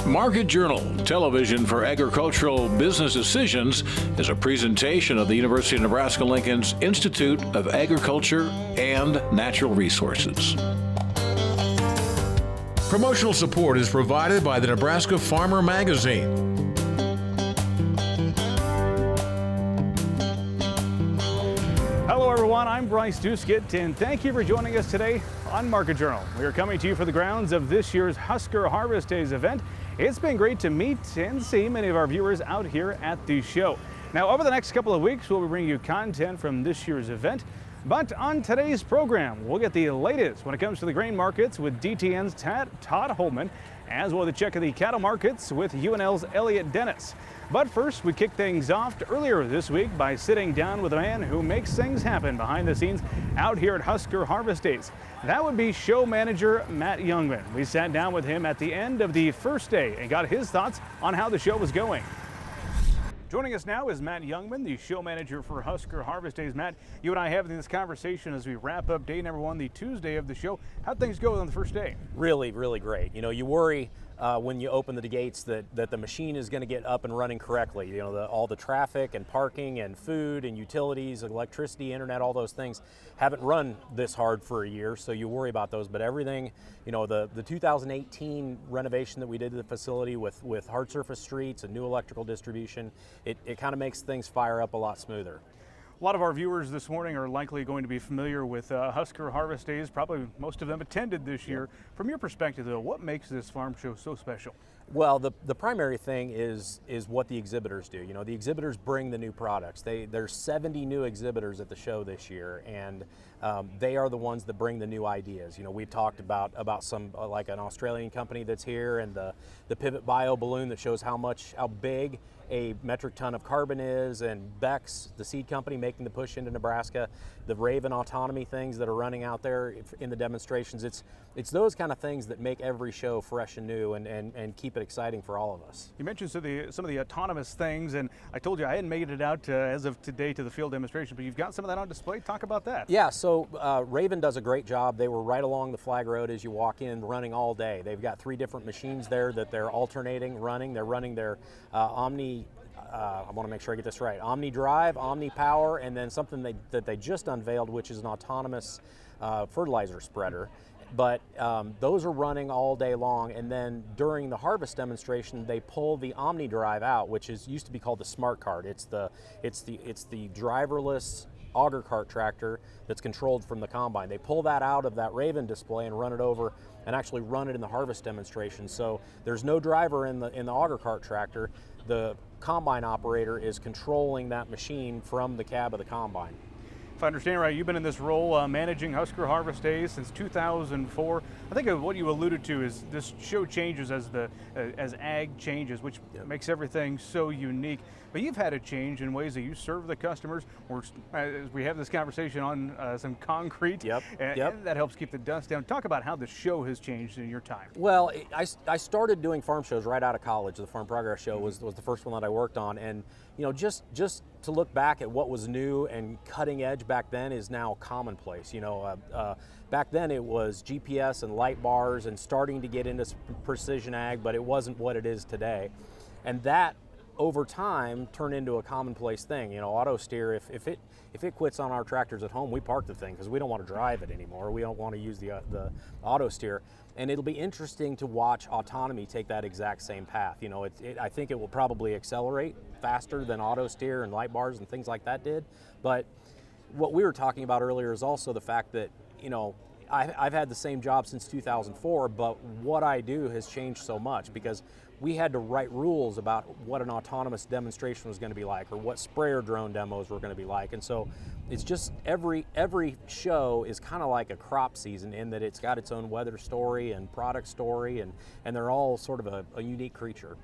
Market Journal, television for agricultural business decisions, is a presentation of the University of Nebraska-Lincoln's Institute of Agriculture and Natural Resources. Promotional support is provided by the Nebraska Farmer Magazine. Hello everyone, I'm Bryce Duskett, and thank you for joining us today on Market Journal. We are coming to you for the grounds of this year's Husker Harvest Days event. It's been great to meet and see many of our viewers out here at the show. Now, over the next couple of weeks, we'll be bringing you content from this year's event. But on today's program, we'll get the latest when it comes to the grain markets with DTN's Todd Hultman, as well as a check of the cattle markets with UNL's Elliott Dennis. But first, we kick things off earlier this week by sitting down with a man who makes things happen behind the scenes out here at Husker Harvest Days. That would be show manager Matt Jungmann. We sat down with him at the end of the first day and got his thoughts on how the show was going. Joining us now is Matt Jungmann, the show manager for Husker Harvest Days. Matt, you and I having this conversation as we wrap up day number one, the Tuesday of the show. How'd things go on the first day? Really, really great. You know, you worry when you open the gates that the machine is going to get up and running correctly. You know, all the traffic and parking and food and utilities, electricity, internet, all those things haven't run this hard for a year, so you worry about those. But everything, you know, the 2018 renovation that we did to the facility with hard surface streets and new electrical distribution, it kind of makes things fire up a lot smoother. A lot of our viewers this morning are likely going to be familiar with Husker Harvest Days. Probably most of them attended this year. From your perspective, though, what makes this farm show so special? Well, the primary thing is what the exhibitors do. You know, the exhibitors bring the new products. There's 70 new exhibitors at the show this year, and they are the ones that bring the new ideas. You know, we've talked about some like an Australian company that's here, and the Pivot Bio balloon that shows how big a metric ton of carbon is, and Beck's, the seed company, making the push into Nebraska, the Raven autonomy things that are running out there in the demonstrations. It's those kind of things that make every show fresh and new and keep it exciting for all of us. You mentioned some of the autonomous things, and I told you I hadn't made it out as of today to the field demonstration, but you've got some of that on display. Talk about that. Yeah, so Raven does a great job. They were right along the flag road as you walk in, running all day. They've got 3 different machines there that they're alternating running. They're running their Omni, I want to make sure I get this right, Omni Drive, Omni Power, and then something that they just unveiled, which is an autonomous fertilizer spreader. But those are running all day long, and then during the harvest demonstration, they pull the Omni Drive out, which used to be called the Smart Cart. It's the driverless auger cart tractor that's controlled from the combine. They pull that out of that Raven display and run it over and actually run it in the harvest demonstration. So there's no driver in the auger cart tractor. The combine operator is controlling that machine from the cab of the combine. If I understand right, you've been in this role managing Husker Harvest Days since 2004. I think what you alluded to is this show changes as ag changes, which makes everything so unique. But you've had a change in ways that you serve the customers. As we have this conversation on some concrete, and that helps keep the dust down. Talk about how the show has changed in your time. Well, I started doing farm shows right out of college. The Farm Progress Show was the first one that I worked on, and you know, just to look back at what was new and cutting edge back then is now commonplace. You know, back then it was GPS and light bars and starting to get into precision ag, but it wasn't what it is today. And that over time turned into a commonplace thing. You know, auto steer, if it quits on our tractors at home, we park the thing because we don't want to drive it anymore. We don't want to use the auto steer. And it'll be interesting to watch autonomy take that exact same path. You know, I think it will probably accelerate faster than auto steer and light bars and things like that did. But what we were talking about earlier is also the fact that, you know, I've had the same job since 2004, but what I do has changed so much because we had to write rules about what an autonomous demonstration was going to be like or what sprayer drone demos were going to be like. And so it's just every show is kind of like a crop season in that it's got its own weather story and product story, and they're all sort of a unique creature.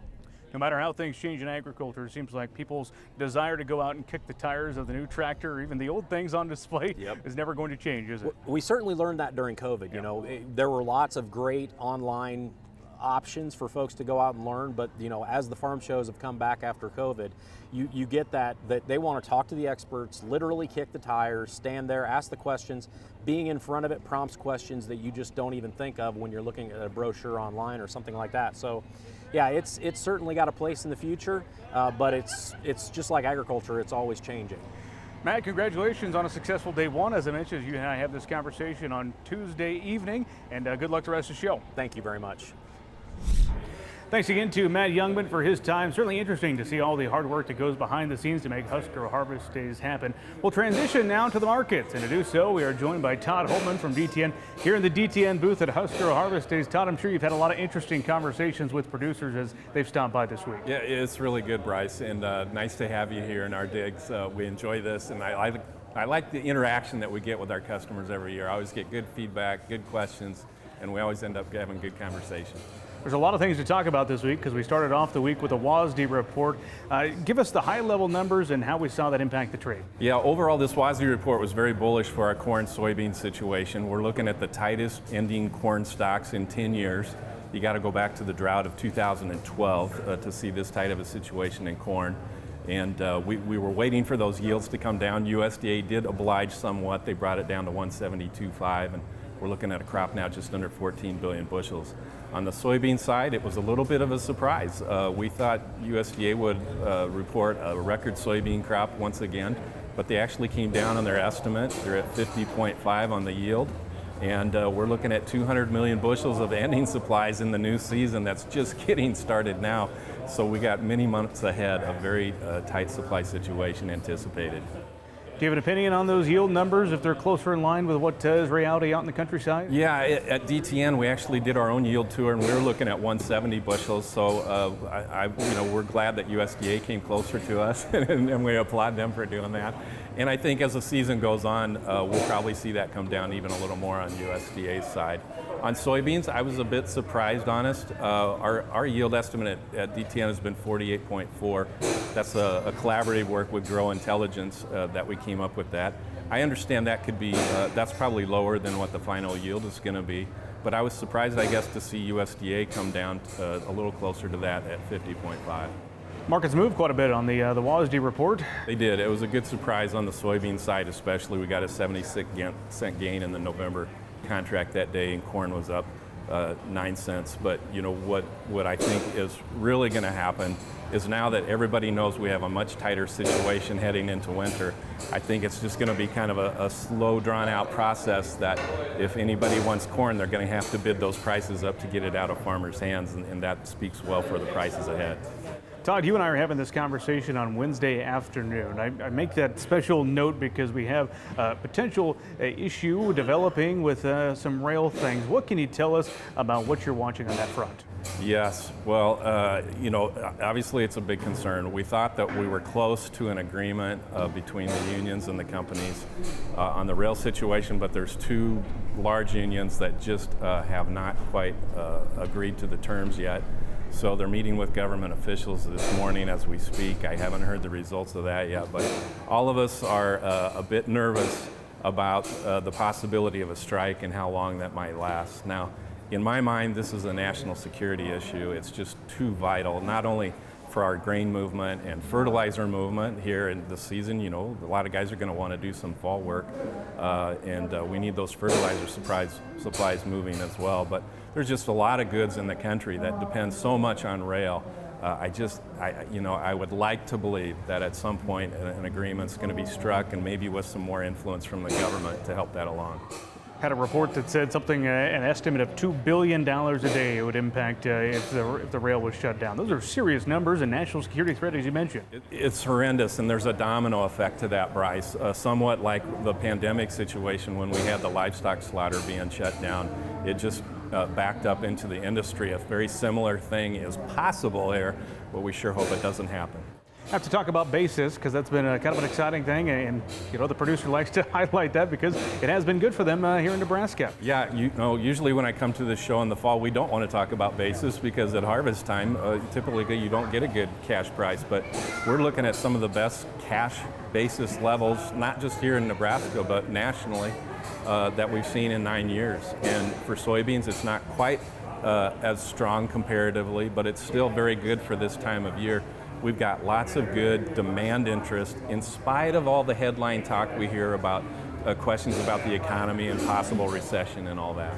No matter how things change in agriculture, it seems like people's desire to go out and kick the tires of the new tractor or even the old things on display is never going to change, is it? We certainly learned that during COVID. You know, there were lots of great online options for folks to go out and learn, but as the farm shows have come back after COVID, you get that they want to talk to the experts, literally kick the tires, stand there, ask the questions. Being in front of it prompts questions that you just don't even think of when you're looking at a brochure online or something like that. So yeah, it's certainly got a place in the future, but it's just like agriculture, it's always changing. Matt, congratulations on a successful day one. As I mentioned, you and I have this conversation on Tuesday evening, and good luck the rest of the show. Thank you very much. Thanks again to Matt Jungmann for his time. Certainly interesting to see all the hard work that goes behind the scenes to make Husker Harvest Days happen. We'll transition now to the markets, and to do so, we are joined by Todd Hultman from DTN here in the DTN booth at Husker Harvest Days. Todd, I'm sure you've had a lot of interesting conversations with producers as they've stopped by this week. Yeah, it's really good, Bryce, and nice to have you here in our digs. We enjoy this, and I like the interaction that we get with our customers every year. I always get good feedback, good questions, and we always end up having good conversation. There's a lot of things to talk about this week because we started off the week with a WASDE report. Give us the high-level numbers and how we saw that impact the trade. Yeah, overall this WASDE report was very bullish for our corn-soybean situation. We're looking at the tightest ending corn stocks in 10 years. You got to go back to the drought of 2012 to see this tight of a situation in corn. And we were waiting for those yields to come down. USDA did oblige somewhat. They brought it down to 172.5, and we're looking at a crop now just under 14 billion bushels. On the soybean side, it was a little bit of a surprise. We thought USDA would report a record soybean crop once again, but they actually came down on their estimate. They're at 50.5 on the yield, and we're looking at 200 million bushels of ending supplies in the new season that's just getting started now. So we got many months ahead of very tight supply situation anticipated. Do you have an opinion on those yield numbers, if they're closer in line with what is reality out in the countryside? Yeah, at DTN we actually did our own yield tour, and we were looking at 170 bushels. So we're glad that USDA came closer to us, and we applaud them for doing that. And I think as the season goes on, we'll probably see that come down even a little more on USDA's side. On soybeans, I was a bit surprised, honest. Our yield estimate at DTN has been 48.4. That's a collaborative work with Grow Intelligence that we came up with that. I understand that could be, that's probably lower than what the final yield is going to be, but I was surprised, I guess, to see USDA come down a little closer to that at 50.5. Markets moved quite a bit on the WASDE report. They did. It was a good surprise on the soybean side, especially. We got a 76-cent gain in the November contract that day, and corn was up 9 cents. But what I think is really going to happen is now that everybody knows we have a much tighter situation heading into winter, I think it's just going to be kind of a slow, drawn-out process that if anybody wants corn, they're going to have to bid those prices up to get it out of farmers' hands, and that speaks well for the prices ahead. Todd, you and I are having this conversation on Wednesday afternoon. I make that special note because we have a potential issue developing with some rail things. What can you tell us about what you're watching on that front? Yes, well, obviously it's a big concern. We thought that we were close to an agreement between the unions and the companies on the rail situation, but there's two large unions that just have not quite agreed to the terms yet. So they're meeting with government officials this morning as we speak. I haven't heard the results of that yet, but all of us are a bit nervous about the possibility of a strike and how long that might last. Now, in my mind, this is a national security issue. It's just too vital, not only for our grain movement and fertilizer movement here in the season. A lot of guys are going to want to do some fall work, and we need those fertilizer supplies moving as well. But there's just a lot of goods in the country that depend so much on rail. I would like to believe that at some point an agreement's going to be struck, and maybe with some more influence from the government to help that along. Had a report that said something, an estimate of $2 billion a day it would impact if the rail was shut down. Those are serious numbers and national security threat, as you mentioned. It's horrendous, and there's a domino effect to that, Bryce. Somewhat like the pandemic situation when we had the livestock slaughter being shut down. It just backed up into the industry. A very similar thing is possible here, but we sure hope it doesn't happen. I have to talk about basis because that's been kind of an exciting thing, and the producer likes to highlight that because it has been good for them here in Nebraska. Yeah, usually when I come to this show in the fall, we don't want to talk about basis because at harvest time, typically you don't get a good cash price, but we're looking at some of the best cash basis levels, not just here in Nebraska, but nationally, that we've seen in 9 years. And for soybeans, it's not quite as strong comparatively, but it's still very good for this time of year. We've got lots of good demand interest in spite of all the headline talk we hear about questions about the economy and possible recession and all that.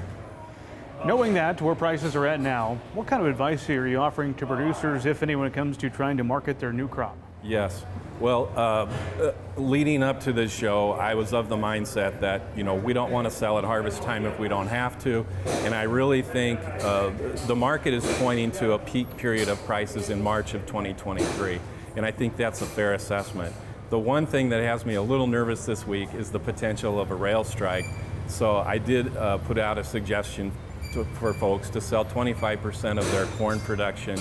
Knowing that, where prices are at now, what kind of advice are you offering to producers, if any, when it comes to trying to market their new crop? Yes. Well, leading up to this show, I was of the mindset that, we don't want to sell at harvest time if we don't have to. And I really think the market is pointing to a peak period of prices in March of 2023. And I think that's a fair assessment. The one thing that has me a little nervous this week is the potential of a rail strike. So I did put out a suggestion for folks to sell 25% of their corn production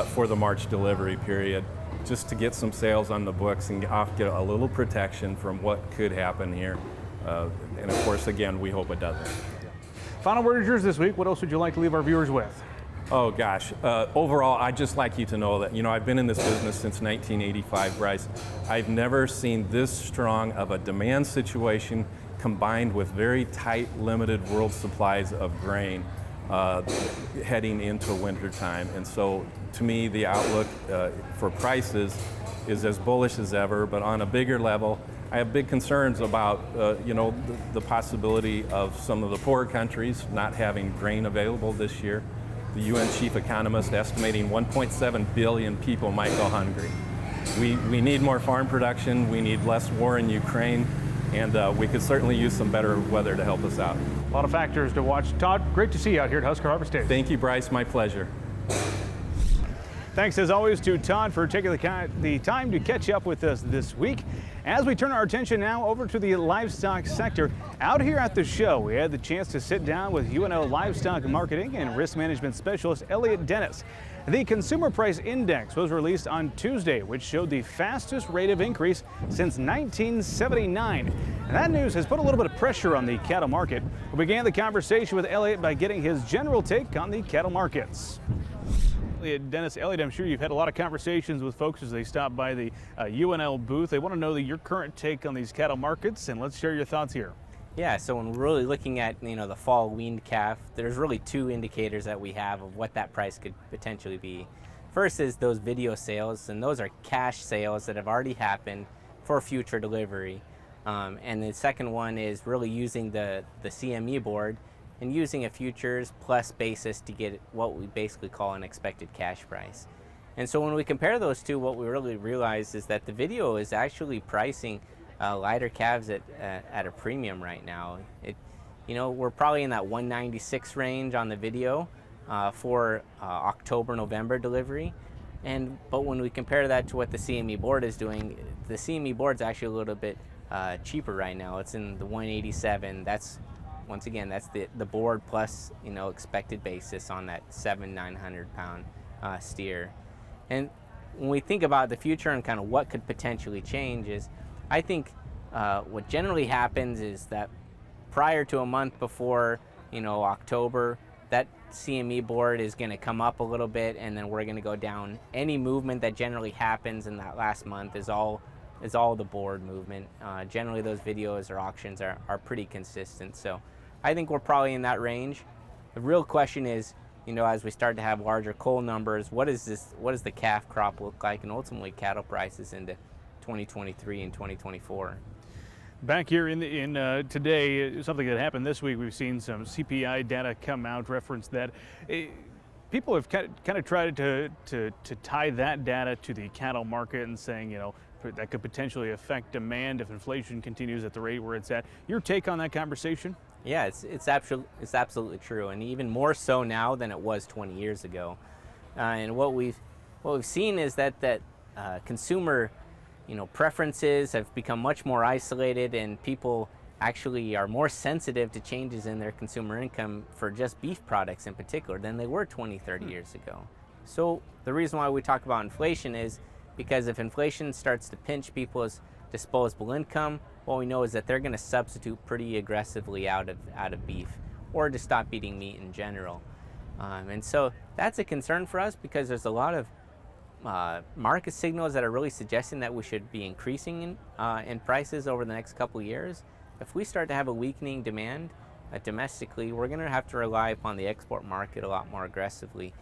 for the March delivery period, just to get some sales on the books and get a little protection from what could happen here. And of course, again, we hope it doesn't. Final word is yours this week. What else would you like to leave our viewers with? Oh gosh, overall, I'd just like you to know that, I've been in this business since 1985, Bryce. I've never seen this strong of a demand situation combined with very tight, limited world supplies of grain heading into winter time. And so to me, the outlook for prices is as bullish as ever, but on a bigger level, I have big concerns about the possibility of some of the poorer countries not having grain available this year. The UN chief economist estimating 1.7 billion people might go hungry. We need more farm production, we need less war in Ukraine, and we could certainly use some better weather to help us out. A lot of factors to watch. Todd, great to see you out here at Husker Harvest Days. Thank you, Bryce. My pleasure. Thanks as always to Todd for taking the time to catch up with us this week. As we turn our attention now over to the livestock sector, out here at the show, we had the chance to sit down with UNO Livestock Marketing and Risk Management Specialist Elliott Dennis. The Consumer Price Index was released on Tuesday, which showed the fastest rate of increase since 1979. And that news has put a little bit of pressure on the cattle market. We began the conversation with Elliott by getting his general take on the cattle markets. Elliott Dennis, Elliott, I'm sure you've had a lot of conversations with folks as they stop by the UNL booth. They want to know your current take on these cattle markets, and let's share your thoughts here. Yeah, so when we're really looking at the fall weaned calf, there's really two indicators that we have of what that price could potentially be. First is those video sales, and those are cash sales that have already happened for future delivery. And the second one is really using the CME board and using a futures plus basis to get what we basically call an expected cash price. And so when we compare those two, what we really realize is that the video is actually pricing lighter calves at a premium right now. We're probably in that 196 range on the video for October, November delivery. But when we compare that to what the CME board is doing, the CME board is actually a little bit cheaper right now. It's in the 187. Once again, that's the board plus expected basis on that 900 pound steer. And when we think about the future and kind of what could potentially change is, I think what generally happens is that prior to a month before October, that CME board is going to come up a little bit, and then we're going to go down. Any movement that generally happens in that last month is all the board movement. Generally, those videos or auctions are pretty consistent. So I think we're probably in that range. The real question is, as we start to have larger cull numbers, what does the calf crop look like, and ultimately cattle prices into 2023 and 2024. Back here in today, something that happened this week, we've seen some CPI data come out, reference that people have kind of tried to tie that data to the cattle market and saying, that could potentially affect demand if inflation continues at the rate where it's at. Your take on that conversation? Yeah, it's absolutely true, and even more so now than it was 20 years ago. And what we've seen is that consumer preferences have become much more isolated, and people actually are more sensitive to changes in their consumer income for just beef products in particular than they were 20, 30 years ago. So the reason why we talk about inflation is because if inflation starts to pinch people's disposable income, what we know is that they're going to substitute pretty aggressively out of beef, or to stop eating meat in general. And so that's a concern for us, because there's a lot of market signals that are really suggesting that we should be increasing in prices over the next couple of years. If we start to have a weakening demand, domestically, we're going to have to rely upon the export market a lot more aggressively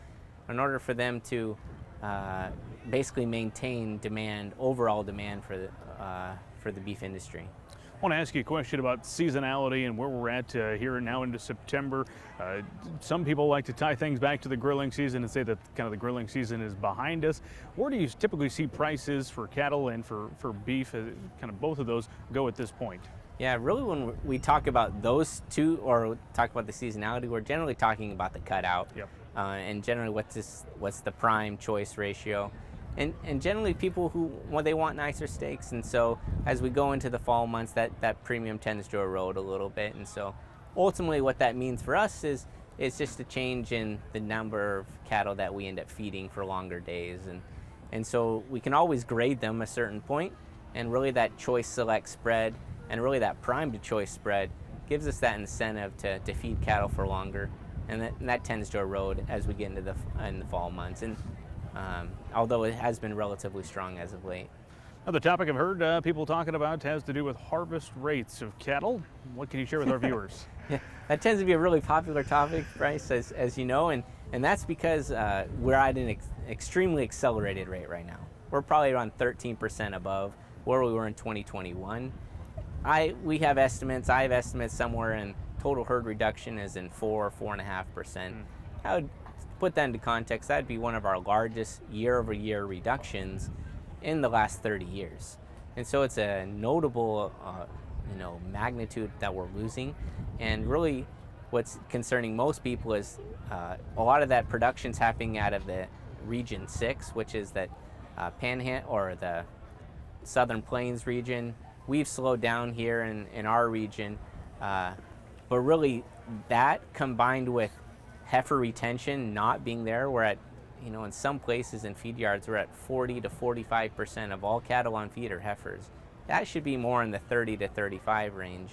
in order for them to basically maintain demand, overall demand for the beef industry. I want to ask you a question about seasonality and where we're at here now into September. Some people like to tie things back to the grilling season and say that kind of the grilling season is behind us. Where do you typically see prices for cattle and for beef, kind of both of those, go at this point? Yeah, really when we talk about those two, or talk about the seasonality, we're generally talking about the cutout. Yep. And generally what's the prime choice ratio. And generally people they want nicer steaks, and so as we go into the fall months, that premium tends to erode a little bit. And so ultimately what that means for us is just a change in the number of cattle that we end up feeding for longer days. And so we can always grade them a certain point, and really that choice select spread and really that prime to choice spread gives us that incentive to feed cattle for longer, and that tends to erode as we get into the fall months. And although it has been relatively strong as of late. Another topic I've heard people talking about has to do with harvest rates of cattle. What can you share with our viewers? Yeah, that tends to be a really popular topic, Bryce, as you know, and that's because we're at an extremely accelerated rate right now. We're probably around 13% above where we were in 2021. I have estimates somewhere in total herd reduction is in 4.5%. I would put that into context. That'd be one of our largest year-over-year reductions in the last 30 years. And so it's a notable magnitude that we're losing. And really what's concerning most people is a lot of that production's happening out of the region 6, which is that Panhandle or the Southern Plains region. We've slowed down here in our region, but really that combined with heifer retention not being there, we're at, in some places in feed yards, we're at 40 to 45% of all cattle on feed are heifers. That should be more in the 30 to 35 range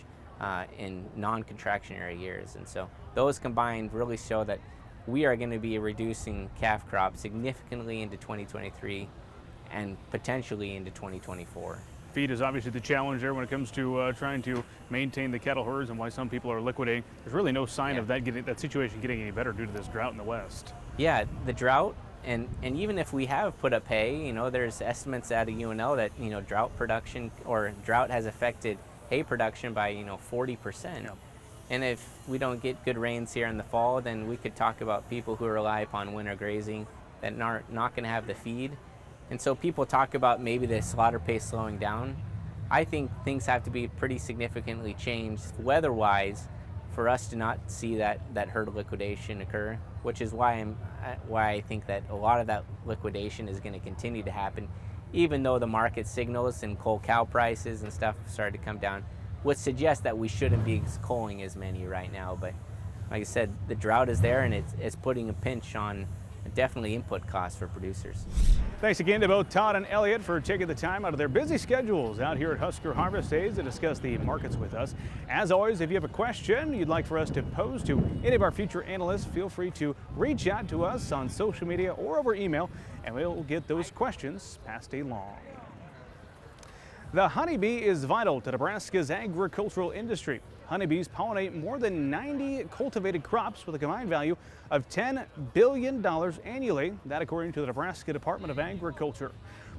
in non-contractionary years. And so those combined really show that we are going to be reducing calf crop significantly into 2023 and potentially into 2024. Feed is obviously the challenge there when it comes to trying to maintain the cattle herds, and why some people are liquidating. There's really no sign of that situation getting any better due to this drought in the West. Yeah, the drought, and even if we have put up hay, there's estimates out of UNL that drought production or drought has affected hay production by 40%. Yep. And if we don't get good rains here in the fall, then we could talk about people who rely upon winter grazing that are not going to have the feed. And so people talk about maybe the slaughter pace slowing down. I think things have to be pretty significantly changed weather-wise for us to not see that herd liquidation occur, which is why I think that a lot of that liquidation is going to continue to happen, even though the market signals and coal cow prices and stuff started to come down, would suggest that we shouldn't be culling as many right now. But like I said, the drought is there, and it's putting a pinch on definitely input costs for producers. Thanks again to both Todd and Elliot for taking the time out of their busy schedules out here at Husker Harvest Days to discuss the markets with us. As always, if you have a question you'd like for us to pose to any of our future analysts, feel free to reach out to us on social media or over email, and we'll get those questions passed along. The honeybee is vital to Nebraska's agricultural industry. Honeybees pollinate more than 90 cultivated crops with a combined value of $10 billion annually, that according to the Nebraska Department of Agriculture.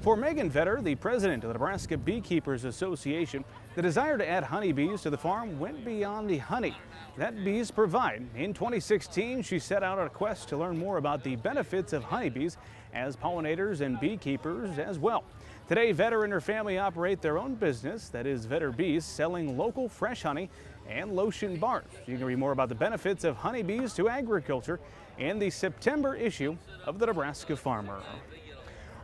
For Megan Vetter, the president of the Nebraska Beekeepers Association, the desire to add honeybees to the farm went beyond the honey that bees provide. In 2016, she set out on a quest to learn more about the benefits of honeybees as pollinators and beekeepers as well. Today, Vetter and her family operate their own business, that is Vetter Bees, selling local fresh honey and lotion bars. You can read more about the benefits of honeybees to agriculture in the September issue of the Nebraska Farmer.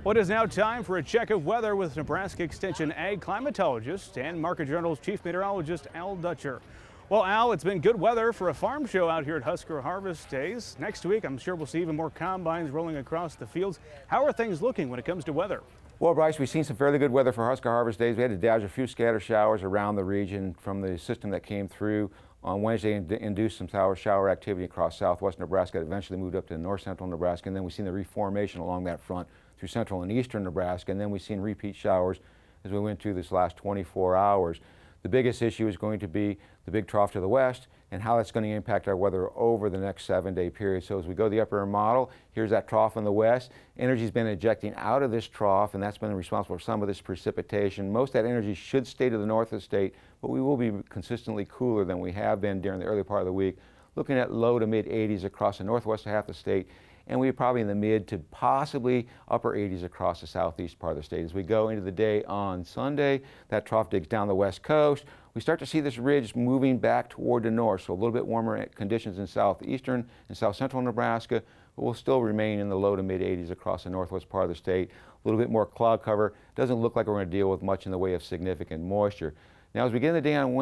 Well, it is now time for a check of weather with Nebraska Extension AG Climatologist and Market Journal's Chief Meteorologist Al Dutcher. Well, Al, it's been good weather for a farm show out here at Husker Harvest Days. Next week, I'm sure we'll see even more combines rolling across the fields. How are things looking when it comes to weather? Well, Bryce, we've seen some fairly good weather for Husker Harvest Days. We had to dodge a few scatter showers around the region from the system that came through on Wednesday and induced some shower activity across southwest Nebraska. It eventually moved up to north central Nebraska, and then we've seen the reformation along that front through central and eastern Nebraska, and then we've seen repeat showers as we went through this last 24 hours. The biggest issue is going to be the big trough to the west and how that's going to impact our weather over the next 7-day period. So as we go to the upper model, here's that trough in the west. Energy's been ejecting out of this trough, and that's been responsible for some of this precipitation. Most of that energy should stay to the north of the state, but we will be consistently cooler than we have been during the early part of the week, looking at low to mid 80s across the northwestern half of the state, and we're probably in the mid to possibly upper 80s across the southeast part of the state. As we go into the day on Sunday, that trough digs down the west coast. We start to see this ridge moving back toward the north, so a little bit warmer conditions in southeastern and south central Nebraska, but we'll still remain in the low to mid 80s across the northwest part of the state. A little bit more cloud cover. Doesn't look like we're going to deal with much in the way of significant moisture. Now, as we get in the day on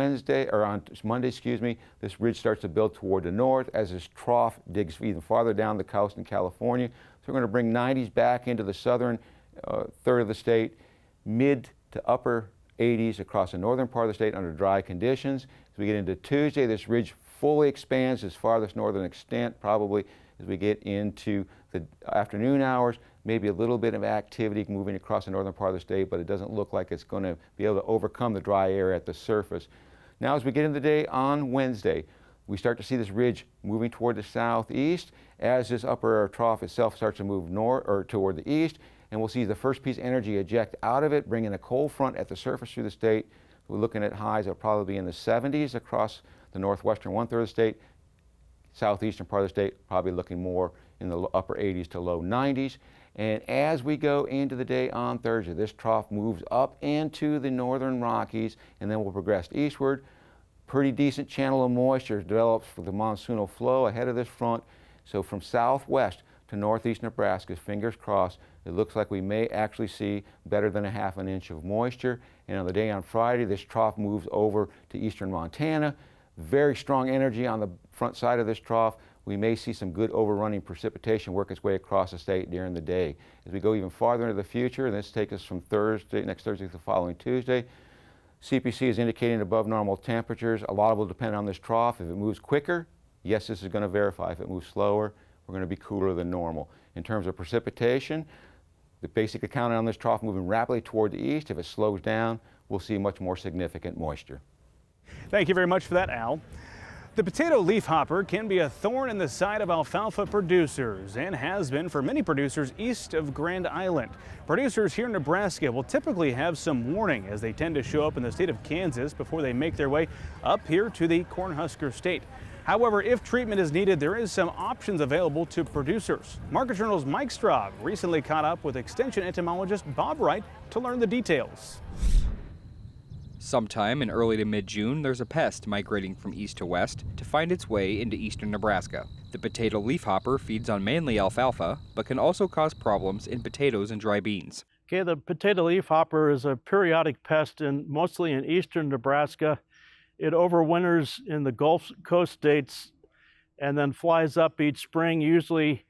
Monday, this ridge starts to build toward the north as this trough digs even farther down the coast in California. So we're going to bring 90s back into the southern third of the state, mid to upper 80s across the northern part of the state under dry conditions. As we get into Tuesday, this ridge fully expands its farthest northern extent, probably as we get into the afternoon hours, maybe a little bit of activity moving across the northern part of the state, but it doesn't look like it's going to be able to overcome the dry air at the surface. Now, as we get into the day on Wednesday, we start to see this ridge moving toward the southeast as this upper trough itself starts to move north or toward the east, and we'll see the first piece of energy eject out of it, bringing a cold front at the surface through the state. We're looking at highs that will probably be in the 70s across the northwestern one-third of the state. Southeastern part of the state probably looking more in the upper 80s to low 90s. And as we go into the day on Thursday, this trough moves up into the northern Rockies and then will progress eastward. Pretty decent channel of moisture develops for the monsoonal flow ahead of this front. So from southwest to northeast Nebraska, fingers crossed, it looks like we may actually see better than a half an inch of moisture. And on the day on Friday, this trough moves over to eastern Montana. Very strong energy on the front side of this trough. We may see some good overrunning precipitation work its way across the state during the day. As we go even farther into the future, and this takes us from next Thursday to the following Tuesday, CPC is indicating above normal temperatures. A lot will depend on this trough. If it moves quicker, yes, this is going to verify. If it moves slower, we're going to be cooler than normal. In terms of precipitation, the basic account on this trough moving rapidly toward the east. If it slows down, we'll see much more significant moisture. Thank you very much for that, Al. The potato leafhopper can be a thorn in the side of alfalfa producers and has been for many producers east of Grand Island. Producers here in Nebraska will typically have some warning as they tend to show up in the state of Kansas before they make their way up here to the cornhusker state. However, if treatment is needed, there is some options available to producers. Market Journal's Mike Straub recently caught up with Extension Entomologist Bob Wright to learn the details. Sometime in early to mid-June, there's a pest migrating from east to west to find its way into eastern Nebraska. The potato leafhopper feeds on mainly alfalfa, but can also cause problems in potatoes and dry beans. Okay, the potato leafhopper is a periodic pest mostly in eastern Nebraska. It overwinters in the Gulf Coast states and then flies up each spring. Usually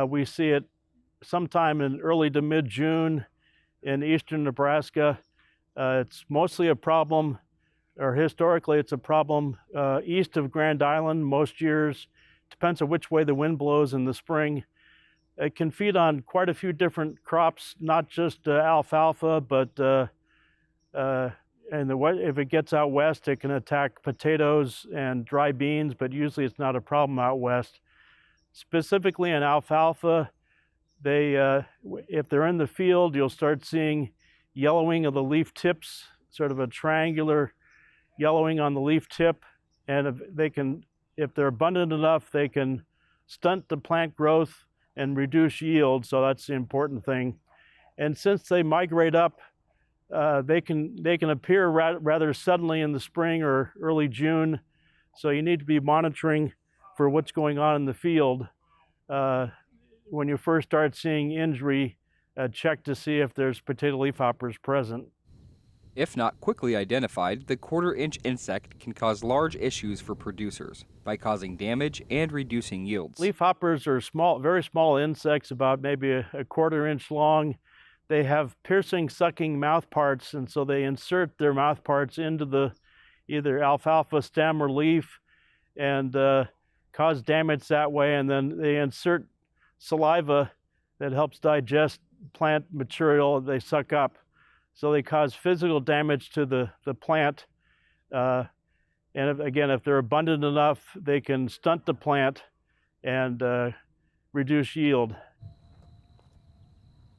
we see it sometime in early to mid-June in eastern Nebraska. It's mostly a problem, or historically it's a problem east of Grand Island most years. Depends on which way the wind blows in the spring. It can feed on quite a few different crops, not just alfalfa, but if it gets out west, it can attack potatoes and dry beans, but usually it's not a problem out west. Specifically in alfalfa, if they're in the field, you'll start seeing yellowing of the leaf tips, sort of a triangular yellowing on the leaf tip, and if they're abundant enough, they can stunt the plant growth and reduce yield, so that's the important thing. And since they migrate up, they can appear rather suddenly in the spring or early June, so you need to be monitoring for what's going on in the field. When you first start seeing injury, check to see if there's potato leafhoppers present. If not quickly identified, the quarter-inch insect can cause large issues for producers by causing damage and reducing yields. Leafhoppers are small, very small insects, about maybe a quarter-inch long. They have piercing, sucking mouth parts, and so they insert their mouth parts into the either alfalfa stem or leaf and cause damage that way, and then they insert saliva that helps digest plant material they suck up. So they cause physical damage to the plant. And again, if they're abundant enough, they can stunt the plant and reduce yield.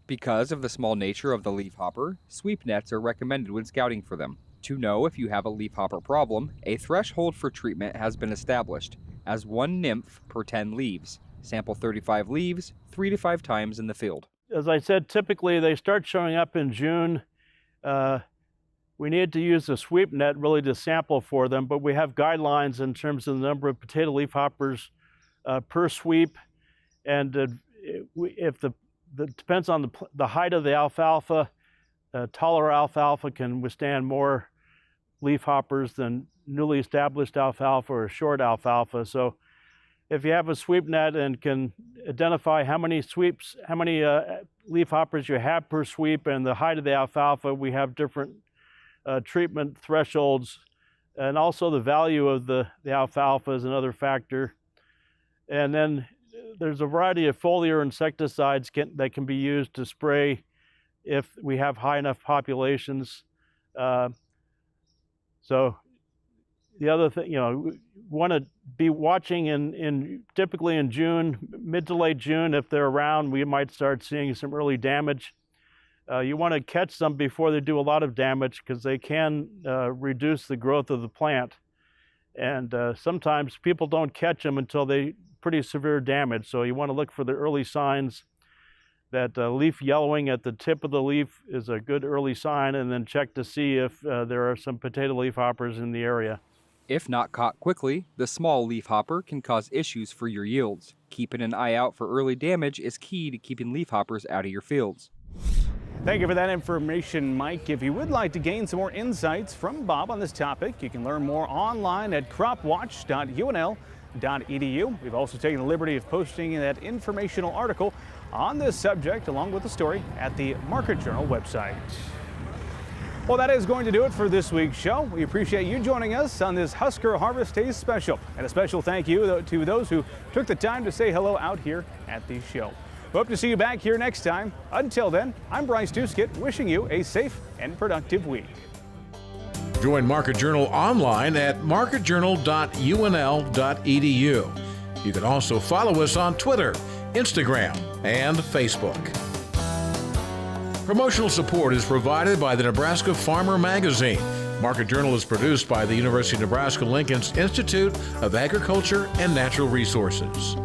Because of the small nature of the leafhopper, sweep nets are recommended when scouting for them. To know if you have a leafhopper problem, a threshold for treatment has been established as 1 nymph per 10 leaves. Sample 35 leaves 3 to 5 times in the field. As I said, typically they start showing up in June. We need to use a sweep net really to sample for them, but we have guidelines in terms of the number of potato leafhoppers per sweep, and if depends on the height of the alfalfa. Taller alfalfa can withstand more leafhoppers than newly established alfalfa or short alfalfa. So if you have a sweep net and can identify how many leafhoppers you have per sweep and the height of the alfalfa, we have different treatment thresholds, and also the value of the alfalfa is another factor. And then there's a variety of foliar insecticides that can be used to spray if we have high enough populations. So the other thing, want to be watching typically in June, mid to late June. If they're around, we might start seeing some early damage. You want to catch them before they do a lot of damage, because they can reduce the growth of the plant. And sometimes people don't catch them until they pretty severe damage. So you want to look for the early signs. That leaf yellowing at the tip of the leaf is a good early sign, and then check to see if there are some potato leafhoppers in the area. If not caught quickly, the small leafhopper can cause issues for your yields. Keeping an eye out for early damage is key to keeping leafhoppers out of your fields. Thank you for that information, Mike. If you would like to gain some more insights from Bob on this topic, you can learn more online at cropwatch.unl.edu. We've also taken the liberty of posting that informational article on this subject, along with the story, at the Market Journal website. Well, that is going to do it for this week's show. We appreciate you joining us on this Husker Harvest Days special. And a special thank you to those who took the time to say hello out here at the show. We hope to see you back here next time. Until then, I'm Bryce Duskett, wishing you a safe and productive week. Join Market Journal online at marketjournal.unl.edu. You can also follow us on Twitter, Instagram, and Facebook. Promotional support is provided by the Nebraska Farmer Magazine. Market Journal is produced by the University of Nebraska-Lincoln's Institute of Agriculture and Natural Resources.